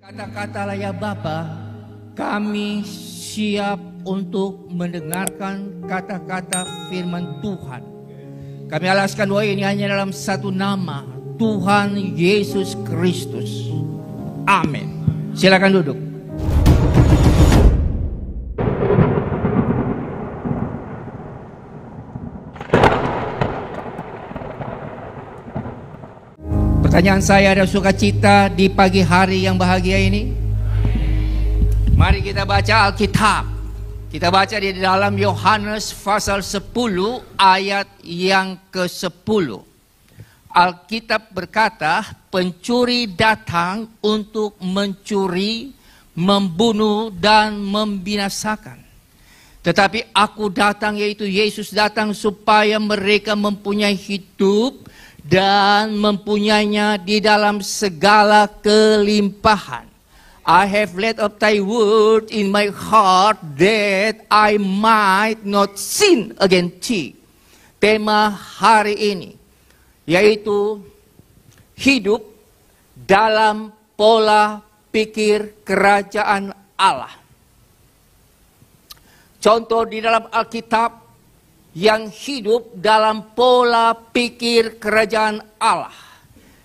Kata-katalah ya Bapa, kami siap untuk mendengarkan kata-kata firman Tuhan. Kami alaskan doa ini hanya dalam satu nama, Tuhan Yesus Kristus. Amin. Silakan duduk. Pertanyaan saya, ada sukacita di pagi hari yang bahagia ini? Mari kita baca Alkitab. Kita baca di dalam Yohanes pasal 10 ayat yang ke-10. Alkitab berkata, pencuri datang untuk mencuri, membunuh dan membinasakan. Tetapi aku datang, yaitu Yesus datang supaya mereka mempunyai hidup dan mempunyainya di dalam segala kelimpahan. I have laid up thy word in my heart that I might not sin against thee. Tema hari ini yaitu hidup dalam pola pikir kerajaan Allah. Contoh di dalam Alkitab yang hidup dalam pola pikir kerajaan Allah.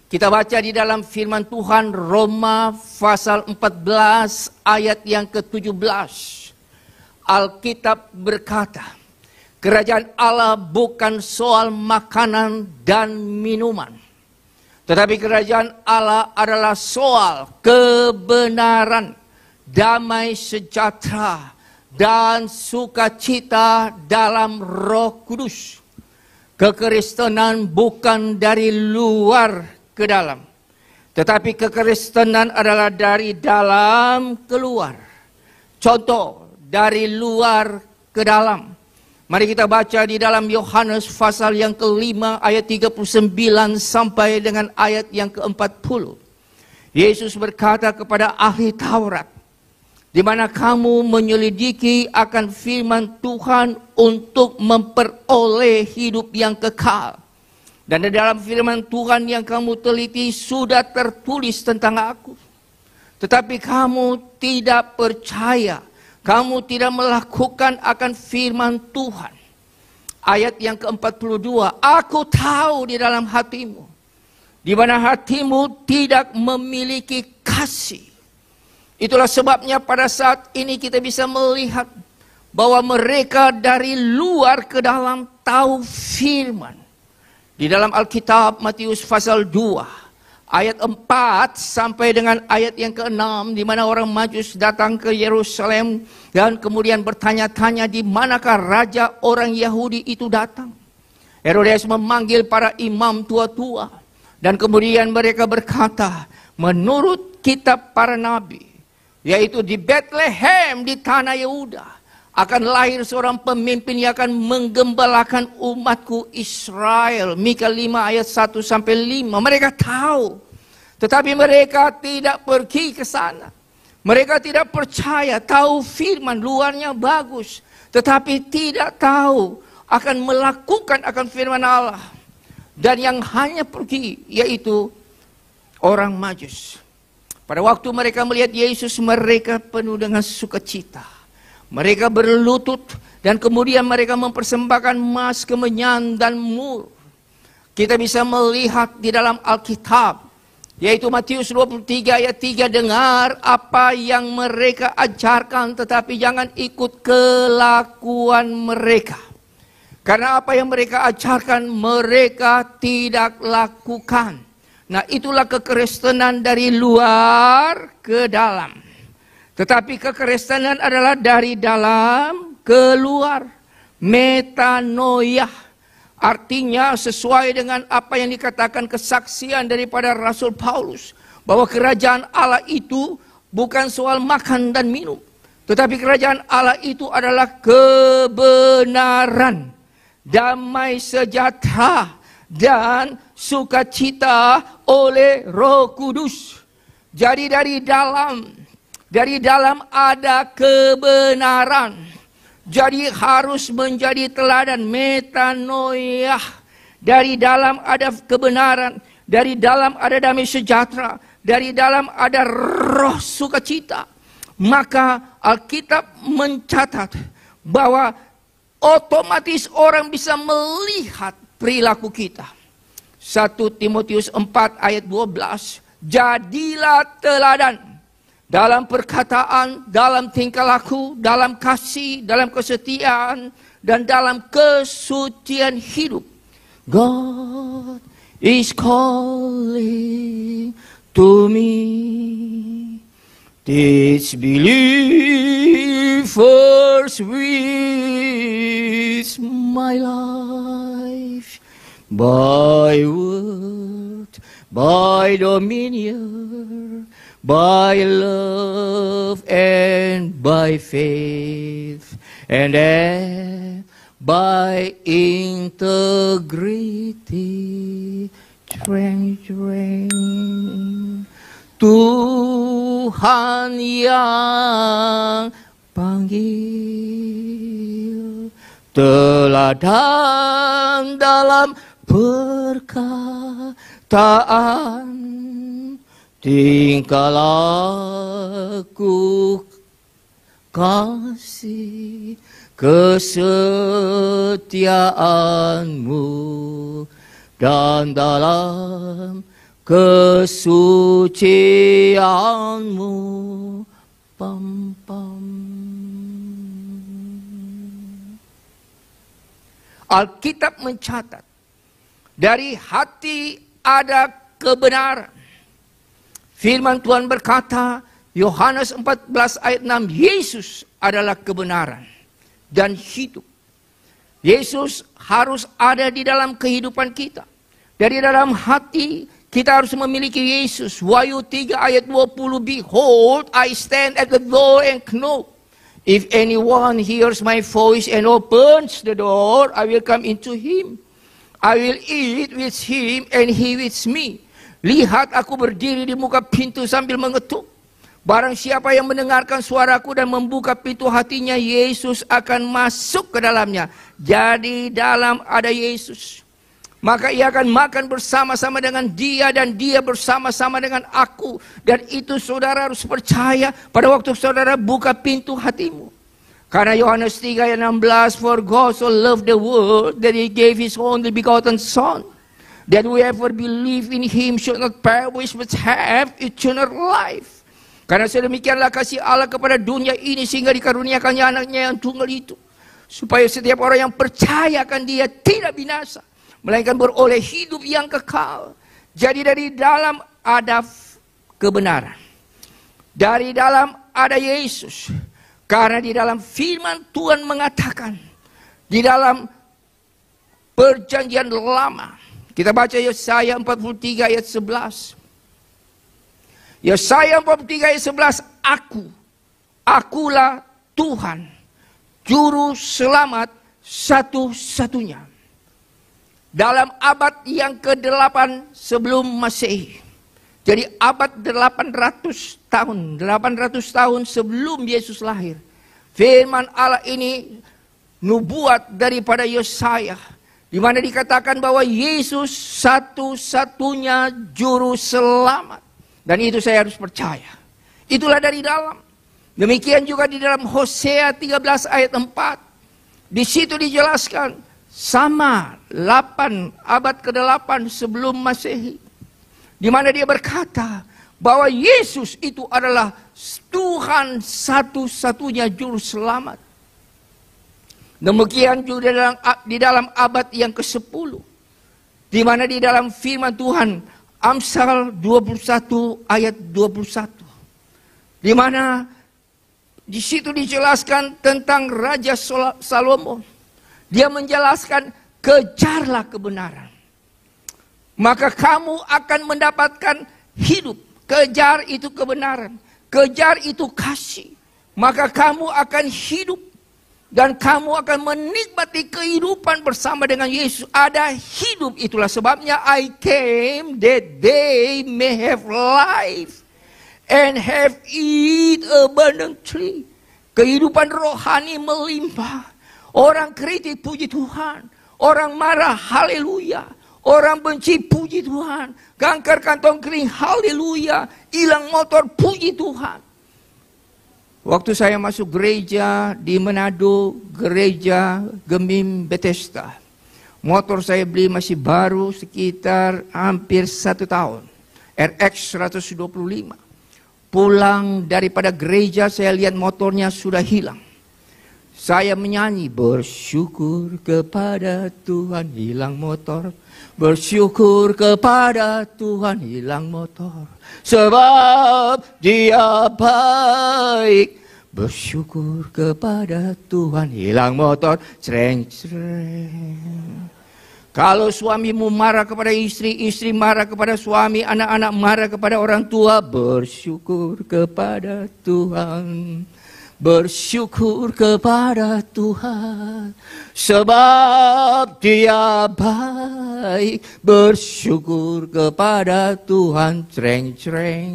Kita baca di dalam firman Tuhan Roma pasal 14 ayat yang ke-17. Alkitab berkata, kerajaan Allah bukan soal makanan dan minuman, tetapi kerajaan Allah adalah soal kebenaran, damai sejahtera, dan sukacita dalam Roh Kudus. Kekristenan bukan dari luar ke dalam, tetapi kekristenan adalah dari dalam keluar. Contoh dari luar ke dalam. Mari kita baca di dalam Yohanes pasal yang ke-5 ayat 39 sampai dengan ayat yang ke-40. Yesus berkata kepada ahli Taurat, di mana kamu menyelidiki akan firman Tuhan untuk memperoleh hidup yang kekal. Dan di dalam firman Tuhan yang kamu teliti sudah tertulis tentang aku. Tetapi kamu tidak percaya, kamu tidak melakukan akan firman Tuhan. Ayat yang ke-42, aku tahu di dalam hatimu, di mana hatimu tidak memiliki kasih. Itulah sebabnya pada saat ini kita bisa melihat bahwa mereka dari luar ke dalam tahu firman. Di dalam Alkitab Matius pasal 2 ayat 4 sampai dengan ayat yang ke-6, di mana orang Majus datang ke Yerusalem dan kemudian bertanya-tanya di manakah raja orang Yahudi itu datang. Herodes memanggil para imam tua-tua dan kemudian mereka berkata, menurut kitab para nabi, yaitu di Bethlehem di tanah Yehuda akan lahir seorang pemimpin yang akan menggembalakan umatku Israel. Mika 5 ayat 1 sampai 5. Mereka tahu, tetapi mereka tidak pergi ke sana. Mereka tidak percaya, tahu firman luarnya bagus, tetapi tidak tahu akan melakukan akan firman Allah. Dan yang hanya pergi yaitu orang Majus. Pada waktu mereka melihat Yesus, mereka penuh dengan sukacita. Mereka berlutut dan kemudian mereka mempersembahkan emas, kemenyan, dan mur. Kita bisa melihat di dalam Alkitab, yaitu Matius 23 ayat 3, dengar apa yang mereka ajarkan, tetapi jangan ikut kelakuan mereka. Karena apa yang mereka ajarkan, mereka tidak lakukan. Nah, itulah kekristenan dari luar ke dalam. Tetapi kekristenan adalah dari dalam ke luar. Metanoia. Artinya sesuai dengan apa yang dikatakan kesaksian daripada Rasul Paulus. Bahwa kerajaan Allah itu bukan soal makan dan minum. Tetapi kerajaan Allah itu adalah kebenaran, damai sejahtera, dan sukacita oleh Roh Kudus. Jadi dari dalam ada kebenaran. Jadi harus menjadi teladan, metanoia. Dari dalam ada kebenaran, dari dalam ada damai sejahtera, dari dalam ada roh sukacita. Maka Alkitab mencatat bahwa otomatis orang bisa melihat perilaku kita. 1 Timotius 4 ayat 12. Jadilah teladan dalam perkataan, dalam tingkah laku, dalam kasih, dalam kesetiaan, dan dalam kesucian hidup. God is calling to me. Teach believers with my life, by word, by dominion, by love and by faith, and then by integrity, strength. Tuhan yang panggil, teladan dalam perkataan, tingkah laku, kasih, kesetiaanmu, dan dalam kesucianmu. Pam, pam. Alkitab mencatat, dari hati ada kebenaran. Firman Tuhan berkata, Yohanes 14 ayat 6, Yesus adalah kebenaran dan hidup. Yesus harus ada di dalam kehidupan kita. Dari dalam hati kita harus memiliki Yesus. Wahyu 3 ayat 20, Behold, I stand at the door and knock. If anyone hears my voice and opens the door, I will come into him. I will eat with him and he with me. Lihat, aku berdiri di muka pintu sambil mengetuk. Barang siapa yang mendengarkan suaraku dan membuka pintu hatinya, Yesus akan masuk ke dalamnya. Jadi dalam ada Yesus, maka ia akan makan bersama-sama dengan dia dan dia bersama-sama dengan aku. Dan itu saudara harus percaya pada waktu saudara buka pintu hatimu. Karena Yohanes 3 ayat 16, For God so loved the world that he gave his only begotten Son, that whoever believe in him should not perish but have eternal life. Karena sedemikianlah kasih Allah kepada dunia ini sehingga dikaruniakannya anaknya yang tunggal itu, supaya setiap orang yang percaya akan dia tidak binasa, melainkan beroleh hidup yang kekal. Jadi dari dalam ada kebenaran. Dari dalam ada Yesus. Karena di dalam firman Tuhan mengatakan, di dalam perjanjian lama, kita baca Yesaya 43 ayat 11. Yesaya 43 ayat 11, akulah Tuhan, juru selamat satu-satunya. Dalam abad yang ke-8 sebelum Masehi. Jadi abad 800 tahun sebelum Yesus lahir. Firman Allah ini nubuat daripada Yesaya, di mana dikatakan bahwa Yesus satu-satunya juru selamat. Dan itu saya harus percaya. Itulah dari dalam. Demikian juga di dalam Hosea 13 ayat 4. Di situ dijelaskan, sama 8 abad ke-8 sebelum Masehi, di mana dia berkata bahwa Yesus itu adalah Tuhan satu-satunya juru selamat. Demikian juga di dalam abad yang ke-10, di mana di dalam firman Tuhan Amsal 21 ayat 21, di mana di situ dijelaskan tentang Raja Salomo. Dia menjelaskan, kejarlah kebenaran, maka kamu akan mendapatkan hidup. Kejar itu kebenaran, kejar itu kasih, maka kamu akan hidup. Dan kamu akan menikmati kehidupan bersama dengan Yesus. Ada hidup, itulah sebabnya I came that they may have life and have it abundantly. Kehidupan rohani melimpah. Orang kritik puji Tuhan, orang marah haleluya, Orang benci, puji Tuhan. Kanker kantong kering, haleluya. Hilang motor, puji Tuhan. Waktu saya masuk gereja di Manado, gereja Gemim Bethesda. Motor saya beli masih baru sekitar hampir 1 tahun. RX 125. Pulang daripada gereja saya lihat motornya sudah hilang. Saya menyanyi, bersyukur kepada Tuhan hilang motor. Bersyukur kepada Tuhan hilang motor. Sebab Dia baik. Bersyukur kepada Tuhan hilang motor. Cereng cereng. Kalau suamimu marah kepada istri, istri marah kepada suami, anak-anak marah kepada orang tua, bersyukur kepada Tuhan. Bersyukur kepada Tuhan, sebab Dia baik. Bersyukur kepada Tuhan, cereng-cereng.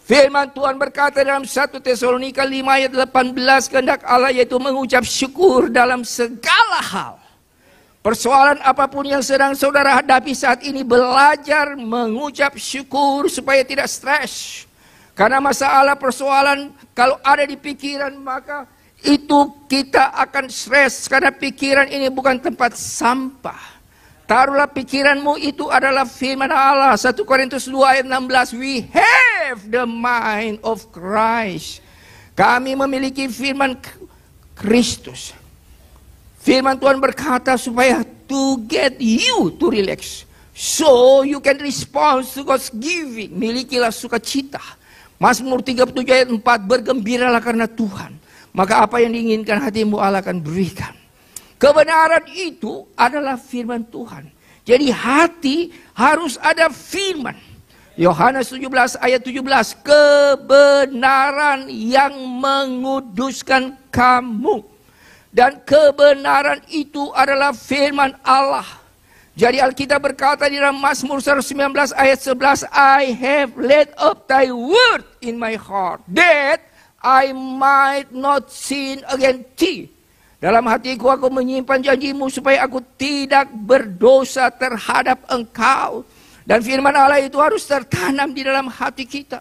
Firman Tuhan berkata dalam 1 Tesalonika 5 ayat 18, kehendak Allah yaitu mengucap syukur dalam segala hal. Persoalan apapun yang sedang saudara hadapi saat ini, belajar mengucap syukur supaya tidak stres. Karena masalah persoalan kalau ada di pikiran, maka itu kita akan stres. Karena pikiran ini bukan tempat sampah. Taruhlah pikiranmu itu adalah firman Allah. 1 Korintus 2 ayat 16. We have the mind of Christ. Kami memiliki firman Kristus. Firman Tuhan berkata supaya to get you to relax. So you can respond to God's giving. Milikilah sukacita. Mazmur 37 ayat 4, bergembiralah karena Tuhan. Maka apa yang diinginkan hatimu Allah akan berikan. Kebenaran itu adalah firman Tuhan. Jadi hati harus ada firman. Yohanes 17 ayat 17, kebenaran yang menguduskan kamu. Dan kebenaran itu adalah firman Allah. Jadi Alkitab berkata di dalam Mazmur 119 ayat 11, I have laid up thy word in my heart, that I might not sin against thee. Dalam hatiku aku menyimpan janjimu supaya aku tidak berdosa terhadap engkau. Dan firman Allah itu harus tertanam di dalam hati kita.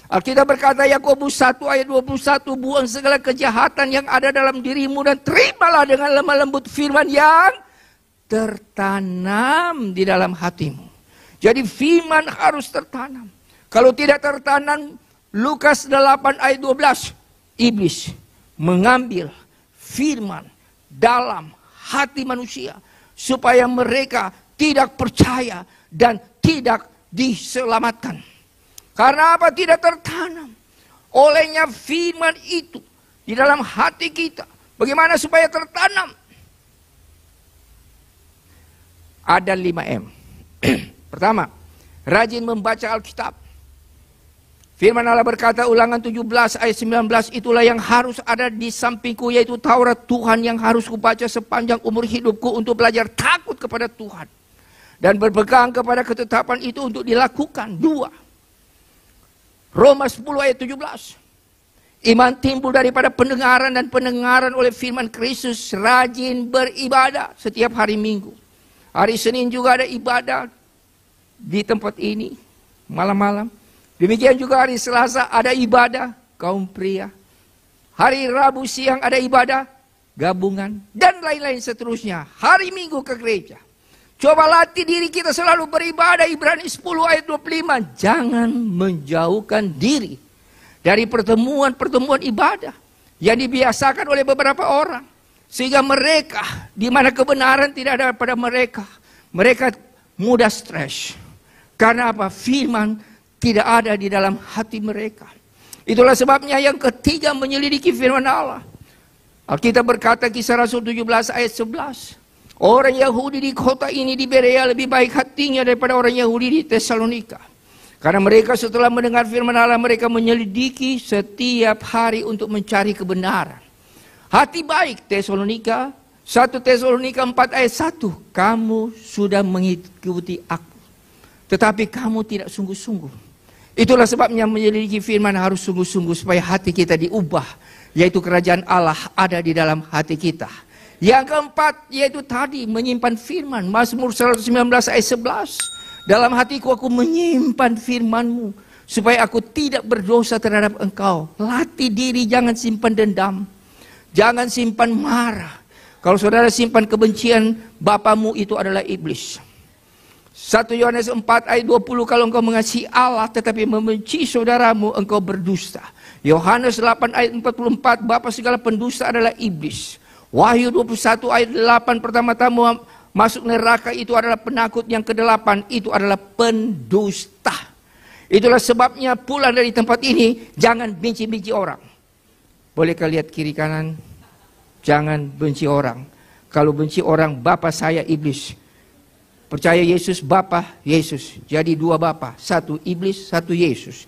Alkitab berkata Yakobus 1 ayat 21, buang segala kejahatan yang ada dalam dirimu dan terimalah dengan lemah lembut firman yang tertanam di dalam hatimu. Jadi firman harus tertanam. Kalau tidak tertanam, Lukas 8 ayat 12, iblis mengambil firman dalam hati manusia supaya mereka tidak percaya dan tidak diselamatkan. Karena apa? Tidak tertanam olehnya firman itu di dalam hati kita. Bagaimana supaya tertanam? Ada 5M. Pertama, rajin membaca Alkitab. Firman Allah berkata, Ulangan 17 ayat 19, itulah yang harus ada di sampingku, yaitu Taurat Tuhan yang harus kubaca sepanjang umur hidupku untuk belajar takut kepada Tuhan. Dan berpegang kepada ketetapan itu untuk dilakukan. 2. Roma 10 ayat 17. Iman timbul daripada pendengaran dan pendengaran oleh firman Kristus. Rajin beribadah setiap hari Minggu. Hari Senin juga ada ibadah di tempat ini malam-malam. Demikian juga hari Selasa ada ibadah kaum pria. Hari Rabu siang ada ibadah gabungan dan lain-lain seterusnya. Hari Minggu ke gereja. Coba latih diri kita selalu beribadah. Ibrani 10 ayat 25. Jangan menjauhkan diri dari pertemuan-pertemuan ibadah yang dibiasakan oleh beberapa orang. Sehingga mereka, di mana kebenaran tidak ada pada mereka, mereka mudah stres. Karena apa? Firman tidak ada di dalam hati mereka. Itulah sebabnya yang ketiga, menyelidiki firman Allah. Alkitab berkata Kisah Rasul 17 ayat 11. Orang Yahudi di kota ini di Berea lebih baik hatinya daripada orang Yahudi di Tesalonika. Karena mereka setelah mendengar firman Allah, mereka menyelidiki setiap hari untuk mencari kebenaran. Hati baik Tesalonika, 1 Tesalonika 4 ayat 1. Kamu sudah mengikuti aku, tetapi kamu tidak sungguh-sungguh. Itulah sebabnya menyelidiki firman harus sungguh-sungguh supaya hati kita diubah. Yaitu kerajaan Allah ada di dalam hati kita. Yang keempat, yaitu tadi menyimpan firman. Mazmur 119 ayat 11. Dalam hatiku aku menyimpan firman-Mu, supaya aku tidak berdosa terhadap Engkau. Latih diri, jangan simpan dendam. Jangan simpan marah. Kalau saudara simpan kebencian, bapamu itu adalah iblis. 1 Yohanes 4 ayat 20, kalau engkau mengasihi Allah tetapi membenci saudaramu, engkau berdusta. Yohanes 8 ayat 44, bapa segala pendusta adalah iblis. Wahyu 21 ayat 8, pertama-tama masuk neraka itu adalah penakut. Yang ke-8 itu adalah pendusta. Itulah sebabnya pulang dari tempat ini, jangan benci-benci orang. Bolehkah lihat kiri kanan? Jangan benci orang. Kalau benci orang, bapa saya iblis. Percaya Yesus, bapa Yesus. Jadi dua bapa, satu iblis, satu Yesus.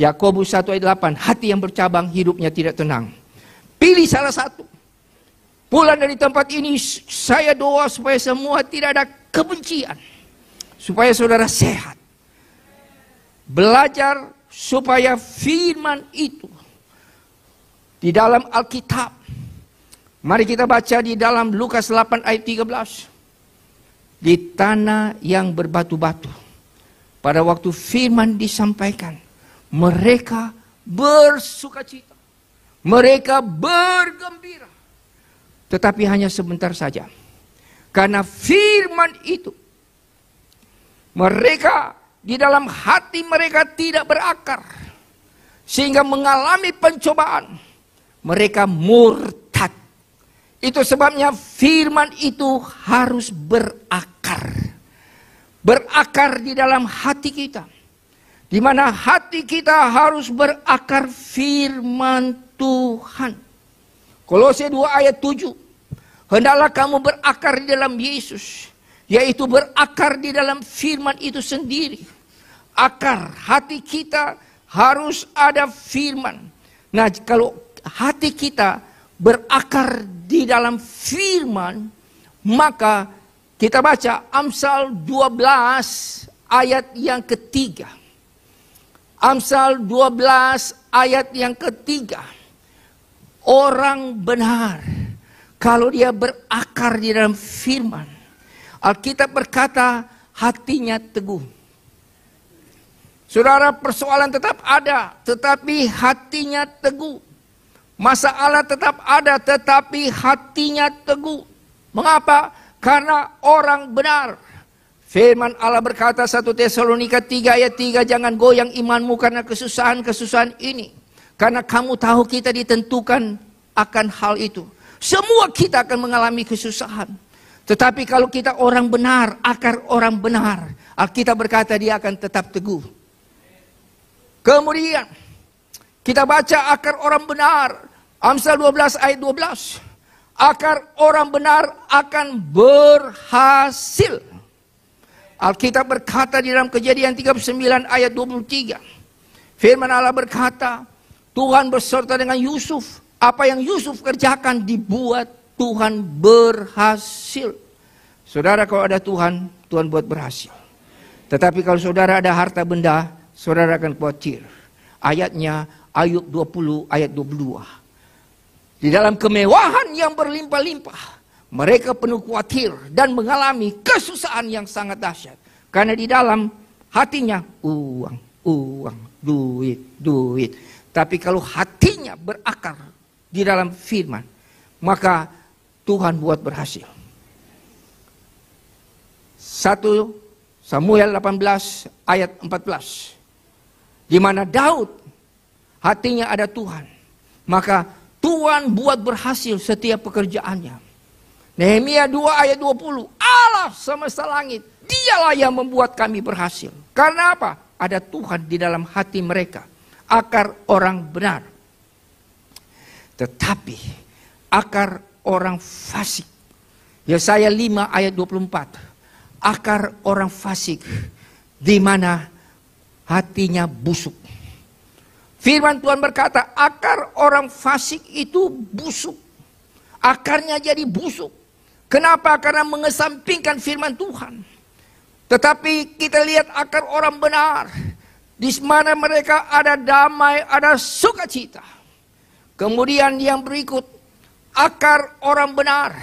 Yakobus 1 ayat 8, hati yang bercabang hidupnya tidak tenang. Pilih salah satu. Pulang dari tempat ini, saya doa supaya semua tidak ada kebencian. Supaya saudara sehat. Belajar supaya firman itu di dalam Alkitab. Mari kita baca di dalam Lukas 8 ayat 13. Di tanah yang berbatu-batu, pada waktu firman disampaikan, mereka bersukacita, mereka bergembira. Tetapi hanya sebentar saja. Karena firman itu, mereka di dalam hati mereka tidak berakar, sehingga mengalami pencobaan. Mereka murtad. Itu sebabnya firman itu harus berakar. Berakar di dalam hati kita. Di mana hati kita harus berakar firman Tuhan. Kolose 2 ayat 7. Hendaklah kamu berakar di dalam Yesus. Yaitu berakar di dalam firman itu sendiri. Akar hati kita harus ada firman. Nah, kalau hati kita berakar di dalam firman, maka kita baca Amsal 12 ayat yang ketiga. Amsal 12 ayat yang ketiga. Orang benar, kalau dia berakar di dalam firman, Alkitab berkata hatinya teguh. Saudara, persoalan tetap ada, tetapi hatinya teguh. Masalah tetap ada, tetapi hatinya teguh. Mengapa? Karena orang benar. Firman Allah berkata 1 Tesalonika 3 ayat 3, jangan goyang imanmu karena kesusahan-kesusahan ini. Karena kamu tahu kita ditentukan akan hal itu. Semua kita akan mengalami kesusahan. Tetapi kalau kita orang benar, akar orang benar, Alkitab berkata dia akan tetap teguh. Kemudian kita baca akar orang benar. Amsal 12 ayat 12. Akar orang benar akan berhasil. Alkitab berkata di dalam Kejadian 39 ayat 23. Firman Allah berkata, Tuhan beserta dengan Yusuf. Apa yang Yusuf kerjakan dibuat Tuhan berhasil. Saudara, kalau ada Tuhan, Tuhan buat berhasil. Tetapi kalau saudara ada harta benda, saudara akan khawatir. Ayatnya Ayub 20 ayat 22. Di dalam kemewahan yang berlimpah-limpah, mereka penuh khawatir dan mengalami kesusahan yang sangat dahsyat. Karena di dalam hatinya uang, uang, duit, duit. Tapi kalau hatinya berakar di dalam firman, maka Tuhan buat berhasil. 1 Samuel 18 ayat 14. Di mana Daud hatinya ada Tuhan, maka Tuhan buat berhasil setiap pekerjaannya. Nehemia 2 ayat 20. Allah semesta langit, dialah yang membuat kami berhasil. Karena apa? Ada Tuhan di dalam hati mereka. Akar orang benar. Tetapi akar orang fasik. Yesaya 5 ayat 24. Akar orang fasik, di mana hatinya busuk. Firman Tuhan berkata, akar orang fasik itu busuk. Akarnya jadi busuk. Kenapa? Karena mengesampingkan firman Tuhan. Tetapi kita lihat akar orang benar. Di mana mereka ada damai, ada sukacita. Kemudian yang berikut, akar orang benar.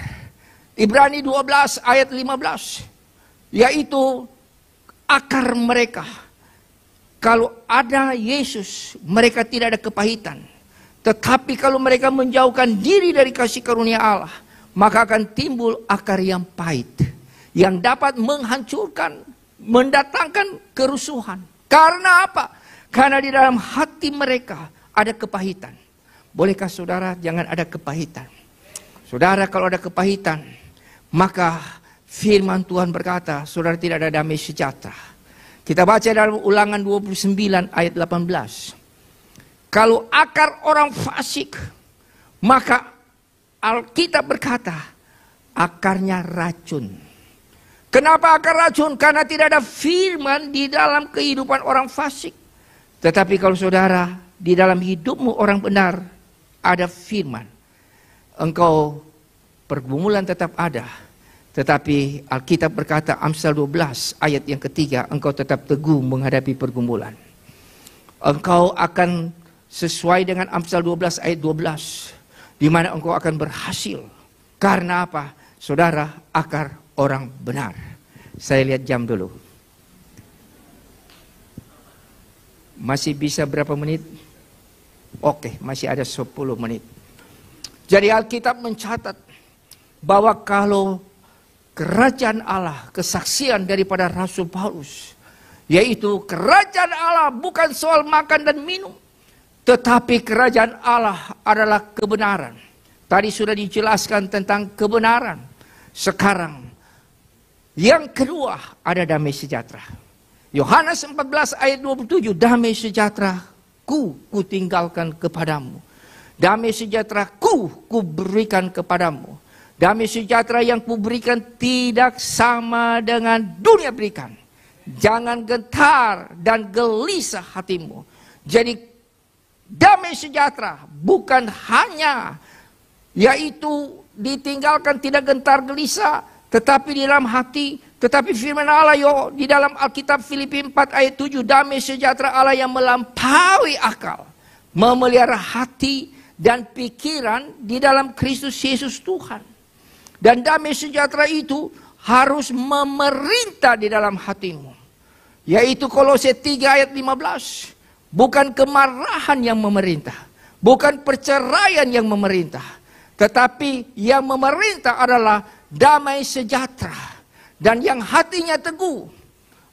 Ibrani 12 ayat 15. Yaitu akar mereka. Kalau ada Yesus, mereka tidak ada kepahitan. Tetapi kalau mereka menjauhkan diri dari kasih karunia Allah, maka akan timbul akar yang pahit, yang dapat menghancurkan, mendatangkan kerusuhan. Karena apa? Karena di dalam hati mereka ada kepahitan. Bolehkah saudara jangan ada kepahitan? Saudara, kalau ada kepahitan, maka firman Tuhan berkata, saudara tidak ada damai sejahtera. Kita baca dalam Ulangan 29 ayat 18. Kalau akar orang fasik, maka Alkitab berkata, akarnya racun. Kenapa akar racun? Karena tidak ada firman di dalam kehidupan orang fasik. Tetapi kalau saudara, di dalam hidupmu orang benar, ada firman. Engkau pergumulan tetap ada. Tetapi Alkitab berkata, Amsal 12 ayat yang ketiga, engkau tetap teguh menghadapi pergumulan. Engkau akan sesuai dengan Amsal 12 ayat 12. Di mana engkau akan berhasil. Karena apa? Saudara, akar orang benar. Saya lihat jam dulu. Masih bisa berapa menit? Oke, masih ada 10 menit. Jadi Alkitab mencatat bahwa kalau kerajaan Allah, kesaksian daripada Rasul Paulus, yaitu kerajaan Allah bukan soal makan dan minum, tetapi kerajaan Allah adalah kebenaran. Tadi sudah dijelaskan tentang kebenaran. Sekarang yang kedua ada damai sejahtera. Yohanes 14 ayat 27, damai sejahtera ku tinggalkan kepadamu. Damai sejahtera ku berikan kepadamu. Damai sejahtera yang kuberikan tidak sama dengan dunia berikan. Jangan gentar dan gelisah hatimu. Jadi damai sejahtera bukan hanya yaitu ditinggalkan tidak gentar gelisah, tetapi di dalam hati. Tetapi firman Allah di dalam Alkitab Filipi 4 ayat 7, damai sejahtera Allah yang melampaui akal, memelihara hati dan pikiran di dalam Kristus Yesus Tuhan. Dan damai sejahtera itu harus memerintah di dalam hatimu. Yaitu Kolose 3 ayat 15. Bukan kemarahan yang memerintah. Bukan perceraian yang memerintah. Tetapi yang memerintah adalah damai sejahtera. Dan yang hatinya teguh.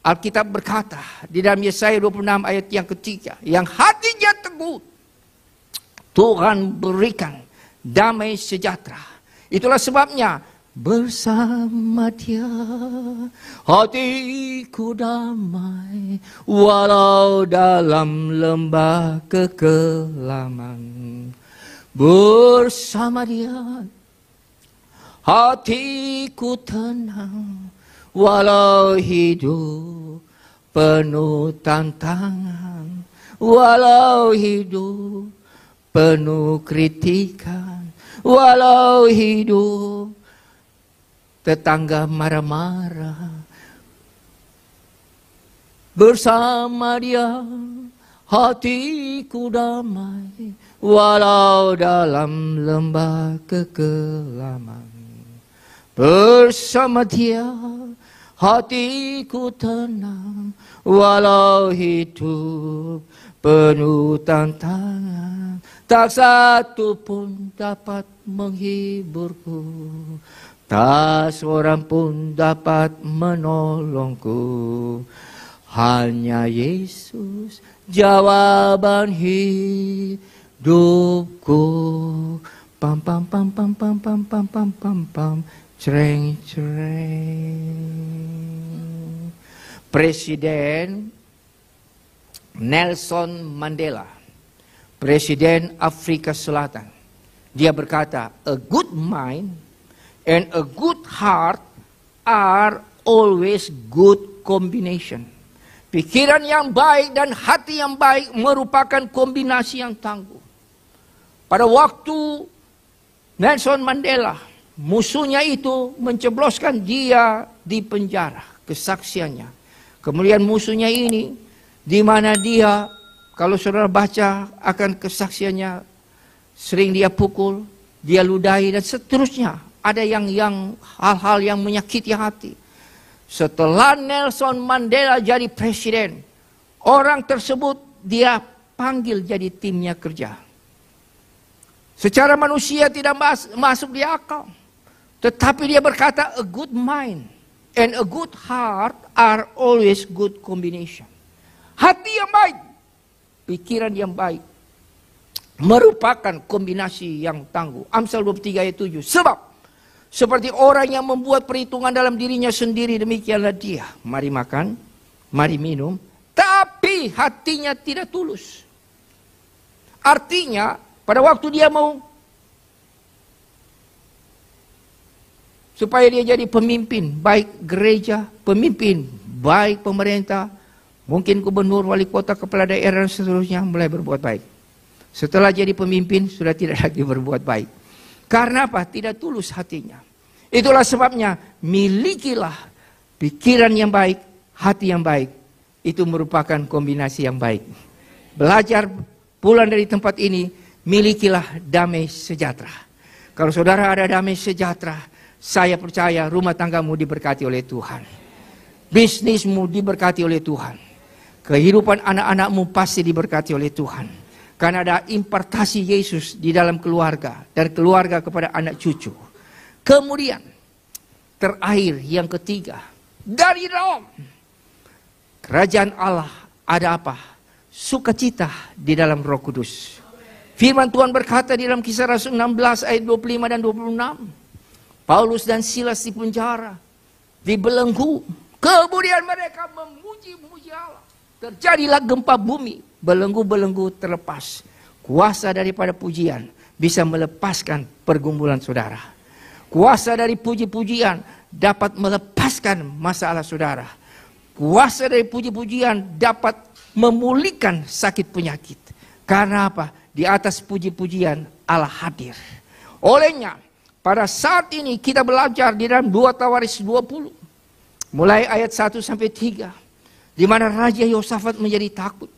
Alkitab berkata di dalam Yesaya 26 ayat yang ketiga. Yang hatinya teguh, Tuhan berikan damai sejahtera. Itulah sebabnya bersama Dia hatiku damai, walau dalam lembah kekelaman. Bersama Dia hatiku tenang, walau hidup penuh tantangan, walau hidup penuh kritikan, walau hidup tetangga marah-marah. Bersama Dia hatiku damai, walau dalam lembah kekelaman. Bersama Dia hatiku tenang, walau hidup penuh tantangan. Tak satu pun dapat menghiburku, tak seorang pun dapat menolongku. Hanya Yesus jawaban hidupku. Pam pam pam pam pam pam pam pam pam pam. Cereng cereng. Presiden Nelson Mandela, Presiden Afrika Selatan, dia berkata, a good mind and a good heart are always good combination. Pikiran yang baik dan hati yang baik merupakan kombinasi yang tangguh. Pada waktu Nelson Mandela, musuhnya itu mencebloskan dia di penjara, kesaksiannya. Kemudian musuhnya ini, di mana dia, kalau saudara baca akan kesaksiannya, sering dia pukul, dia ludahi dan seterusnya. ada yang hal-hal yang menyakiti hati. Setelah Nelson Mandela jadi presiden, orang tersebut dia panggil jadi timnya kerja. Secara manusia tidak masuk di akal. Tetapi dia berkata, a good mind and a good heart are always good combination. Hati yang baik, pikiran yang baik, merupakan kombinasi yang tangguh. Amsal 23 ayat 7. Sebab, seperti orang yang membuat perhitungan dalam dirinya sendiri, demikianlah dia. Mari makan, mari minum, tapi hatinya tidak tulus. Artinya, pada waktu dia mau supaya dia jadi pemimpin, baik gereja, pemimpin, baik pemerintah, mungkin gubernur, wali kota, kepala daerah, dan seterusnya, mulai berbuat baik. Setelah jadi pemimpin, sudah tidak lagi berbuat baik. Karena apa? Tidak tulus hatinya. Itulah sebabnya, milikilah pikiran yang baik, hati yang baik. Itu merupakan kombinasi yang baik. Belajar pulang dari tempat ini, milikilah damai sejahtera. Kalau saudara ada damai sejahtera, saya percaya rumah tanggamu diberkati oleh Tuhan. Bisnismu diberkati oleh Tuhan. Kehidupan anak-anakmu pasti diberkati oleh Tuhan. Karena ada impartasi Yesus di dalam keluarga. Dan keluarga kepada anak cucu. Kemudian, terakhir yang ketiga. Dari dalam kerajaan Allah ada apa? Sukacita di dalam Roh Kudus. Firman Tuhan berkata di dalam Kisah Rasul 16 ayat 25 dan 26. Paulus dan Silas di penjara, dibelenggu. Kemudian mereka memuji-muji Allah. Terjadilah gempa bumi, belenggu-belenggu terlepas. Kuasa daripada pujian bisa melepaskan pergumulan saudara. Kuasa dari puji-pujian dapat melepaskan masalah saudara. Kuasa dari puji-pujian dapat memulihkan sakit penyakit. Karena apa? Di atas puji-pujian Allah hadir. Olehnya, pada saat ini kita belajar di dalam 2 Tawaris 20. Mulai ayat 1 sampai 3. Di mana Raja Yosafat menjadi takut.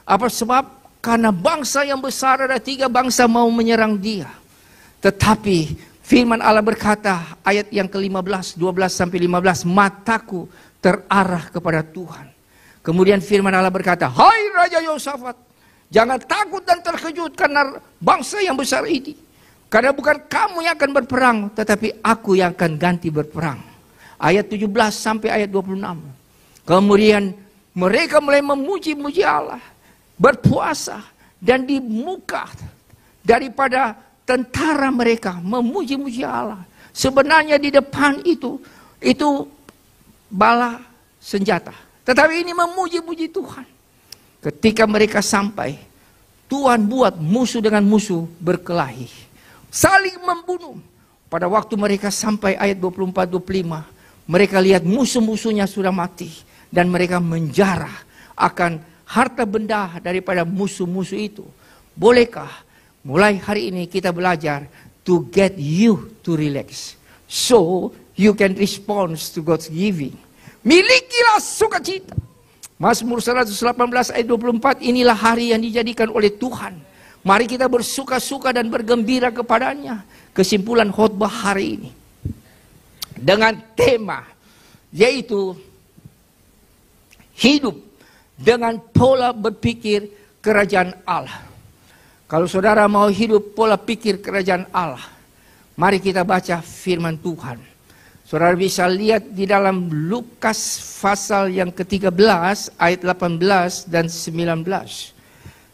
Apa sebab? Karena bangsa yang besar, ada 3 bangsa mau menyerang dia. Tetapi firman Allah berkata, ayat yang ke-15, 12 sampai 15. Mataku terarah kepada Tuhan. Kemudian firman Allah berkata, hai Raja Yosafat, jangan takut dan terkejut karena bangsa yang besar ini. Karena bukan kamu yang akan berperang, tetapi aku yang akan ganti berperang. Ayat 17 sampai ayat 26. Kemudian mereka mulai memuji-muji Allah. Berpuasa. Dan di muka daripada tentara mereka memuji-muji Allah. Sebenarnya di depan itu bala senjata. Tetapi ini memuji-muji Tuhan. Ketika mereka sampai, Tuhan buat musuh dengan musuh berkelahi. Saling membunuh. Pada waktu mereka sampai ayat 24-25. Mereka lihat musuh-musuhnya sudah mati. Dan mereka menjarah akan harta benda daripada musuh-musuh itu. Bolehkah mulai hari ini kita belajar to get you to relax. So you can respond to God's giving. Milikilah sukacita. Mazmur 118 ayat 24, inilah hari yang dijadikan oleh Tuhan. Mari kita bersuka-suka dan bergembira kepadanya. Kesimpulan khotbah hari ini. Dengan tema, yaitu hidup dengan pola berpikir kerajaan Allah. Kalau saudara mau hidup pola pikir kerajaan Allah, mari kita baca firman Tuhan. Saudara bisa lihat di dalam Lukas pasal yang ke-13 ayat 18 dan 19.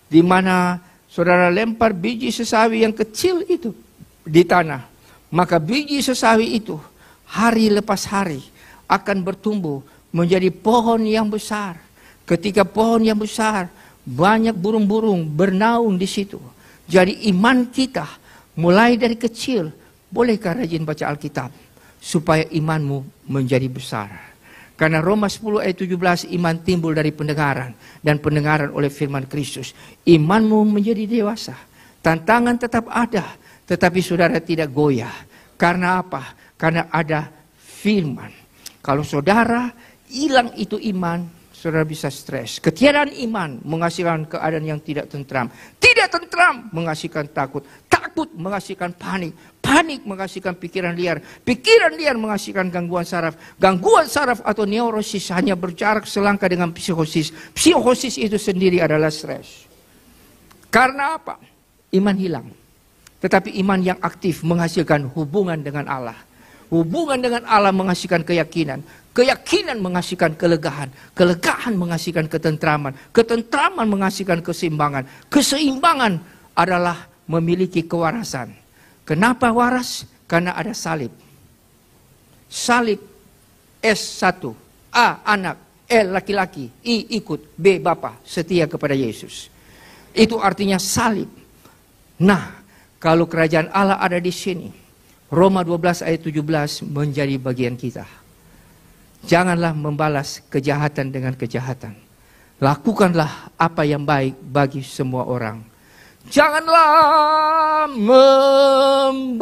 Di mana saudara lempar biji sesawi yang kecil itu di tanah. Maka biji sesawi itu hari lepas hari akan bertumbuh menjadi pohon yang besar. Ketika pohon yang besar, banyak burung-burung bernaung di situ. Jadi iman kita mulai dari kecil. Bolehkah rajin baca Alkitab? Supaya imanmu menjadi besar. Karena Roma 10 ayat 17, iman timbul dari pendengaran. Dan pendengaran oleh firman Kristus. Imanmu menjadi dewasa. Tantangan tetap ada. Tetapi saudara tidak goyah. Karena apa? Karena ada firman. Kalau saudara hilang itu iman, saudara bisa stres. Ketiadaan iman menghasilkan keadaan yang tidak tentram. Tidak tentram menghasilkan takut. Takut menghasilkan panik. panik menghasilkan pikiran liar. Pikiran liar menghasilkan gangguan saraf. Gangguan saraf atau neurosis hanya berjarak selangkah dengan psikosis. Psikosis itu sendiri adalah stres. Karena apa? Iman hilang. Tetapi iman yang aktif menghasilkan hubungan dengan Allah. Hubungan dengan Allah menghasilkan keyakinan. Keyakinan menghasilkan kelegaan. Kelegaan menghasilkan ketentraman. Ketentraman menghasilkan keseimbangan. Keseimbangan adalah memiliki kewarasan. Kenapa waras? Karena ada salib. Salib S1. A anak, L laki-laki, I ikut, B bapa, setia kepada Yesus. Itu artinya salib. Nah, kalau kerajaan Allah ada di sini, Roma 12 ayat 17 menjadi bagian kita. Janganlah membalas kejahatan dengan kejahatan. Lakukanlah apa yang baik bagi semua orang. Janganlah membalas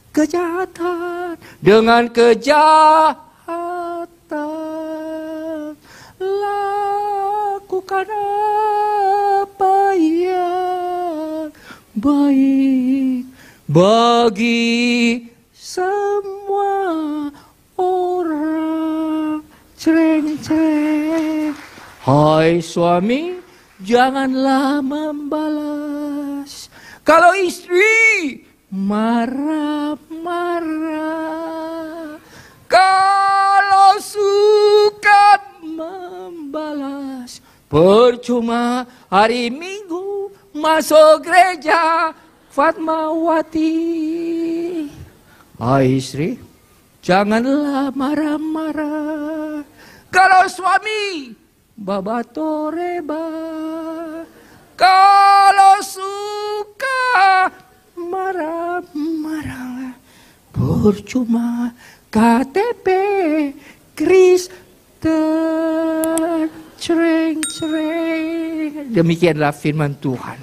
kejahatan dengan kejahatan. Lakukan apa yang baik bagi semua orang. Cereng-cereng. Hai suami, janganlah membalas. Kalau istri marah-marah, kalau suka membalas, percuma hari Minggu masuk gereja Fatmawati. Hai istri, janganlah marah-marah. Kalau suami babatoreba, kalau suka marah-marah, percuma KTP Kristen. Cereng-cereng. Demikianlah firman Tuhan.